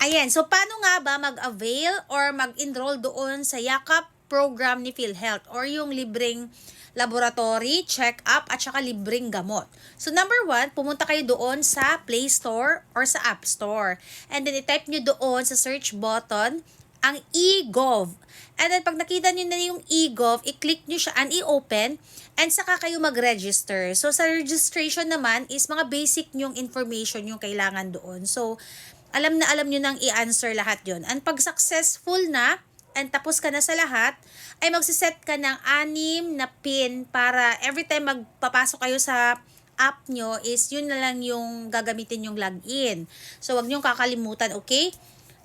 Ayan, so paano nga ba mag-avail or mag-enroll doon sa Yakap program ni PhilHealth or yung libreng laboratory, check-up at saka libreng gamot. So number one, pumunta kayo doon sa Play Store or sa App Store. And then i-type nyo doon sa search button ang eGov. And then pag nakita nyo na yung eGov, i-click nyo siya and i-open and saka kayo mag-register. So sa registration naman is mga basic nyong information yung kailangan doon. So alam na alam nyo nang i-answer lahat yon. And pag successful na, and tapos ka na sa lahat, ay magsiset ka ng 6 na PIN para every time magpapasok kayo sa app nyo is yun na lang yung gagamitin yung login. So, wag nyo kakalimutan, okay?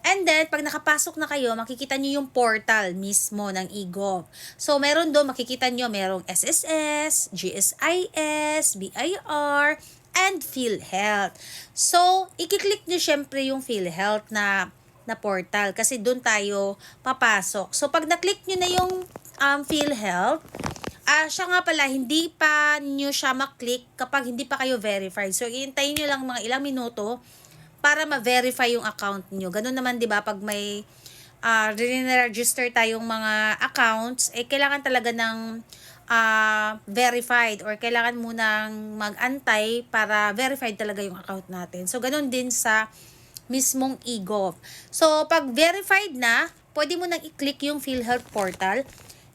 And then, pag nakapasok na kayo, makikita nyo yung portal mismo ng eGov. So, meron doon, makikita nyo, merong SSS, GSIS, BIR, and PhilHealth. So, i-click nyo syempre yung PhilHealth na portal kasi doon tayo papasok. So, pag na-click nyo na yung PhilHealth, siya nga pala, hindi pa nyo siya maklik kapag hindi pa kayo verified. So, iintayin nyo lang mga ilang minuto para ma-verify yung account nyo. Ganun naman, di ba, pag may re-register tayong mga accounts, kailangan talaga ng verified or kailangan munang mag-antay para verified talaga yung account natin. So, ganun din sa mismong eGov. So, pag verified na, pwede mo nang i-click yung PhilHealth portal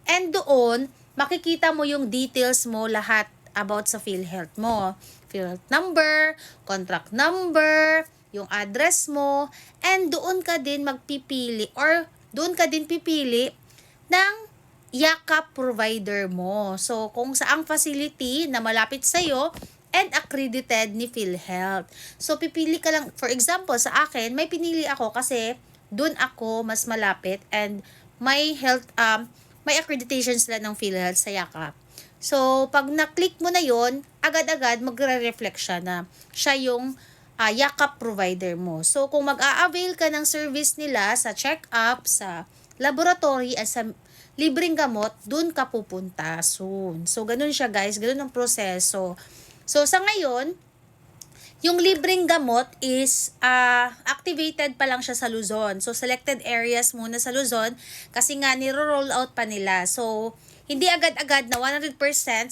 and doon, makikita mo yung details mo lahat about sa PhilHealth mo. PhilHealth number, contract number, yung address mo, and doon ka din magpipili or doon ka din pipili ng Yakap provider mo. So, kung saang facility na malapit sa'yo and accredited ni PhilHealth. So, pipili ka lang, for example, sa akin, may pinili ako kasi doon ako mas malapit and may may accreditation sila ng PhilHealth sa Yakap. So, pag na-click mo na yon, agad-agad magre-reflect siya na siya yung Yakap provider mo. So, kung mag-a-avail ka ng service nila sa check-up, sa laboratory, at sa libreng gamot, dun ka pupunta soon. So, ganun siya guys. Ganun ang proseso. So, sa ngayon, yung libreng gamot is activated pa lang siya sa Luzon. So, selected areas muna sa Luzon kasi nga niro-roll out pa nila. So, hindi agad-agad na 100%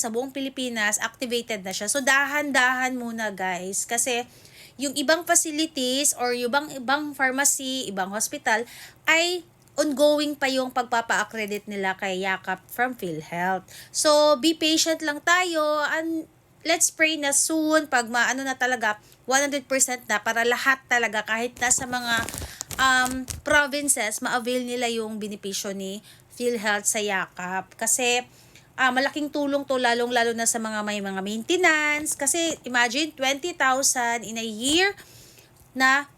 sa buong Pilipinas activated na siya. So, dahan-dahan muna guys. Kasi, yung ibang facilities or yung ibang pharmacy, ibang hospital ay ongoing pa yung pagpapa-accredit nila kay Yakap from PhilHealth. So, be patient lang tayo and let's pray na soon pag maano na talaga 100% na para lahat talaga kahit nasa mga provinces ma-avail nila yung benepisyo ni PhilHealth sa Yakap. Kasi malaking tulong to lalong-lalo na sa mga may mga maintenance. Kasi imagine 20,000 in a year na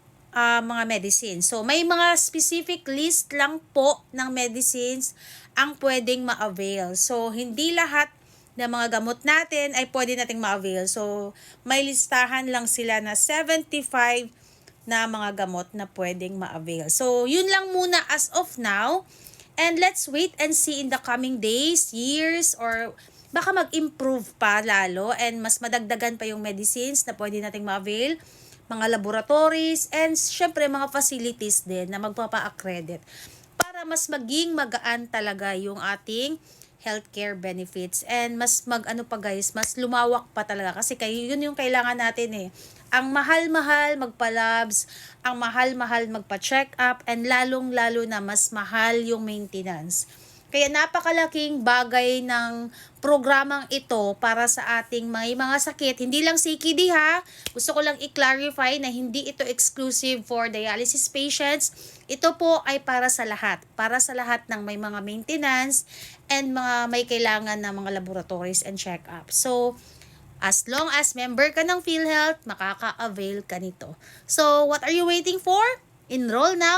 mga medicines. So, may mga specific list lang po ng medicines ang pwedeng ma-avail. So, hindi lahat ng mga gamot natin ay pwede nating ma-avail. So, may listahan lang sila na 75 na mga gamot na pwedeng ma-avail. So, yun lang muna as of now. And let's wait and see in the coming days, years, or baka mag-improve pa lalo and mas madagdagan pa yung medicines na pwede nating ma-avail, mga laboratories, and syempre mga facilities din na magpapa-accredit para mas maging magaan talaga yung ating healthcare benefits and mas mag-ano pa guys, mas lumawak pa talaga kasi yun yung kailangan natin Ang mahal-mahal magpa-labs, ang mahal-mahal magpa-check up, and lalong-lalo na mas mahal yung maintenance. Kaya napakalaking bagay ng programang ito para sa ating may mga sakit. Hindi lang CKD ha. Gusto ko lang i-clarify na hindi ito exclusive for dialysis patients. Ito po ay para sa lahat. Para sa lahat ng may mga maintenance and mga may kailangan na mga laboratories and check-up. So, as long as member ka ng PhilHealth, makaka-avail ka nito. So, what are you waiting for? Enroll now!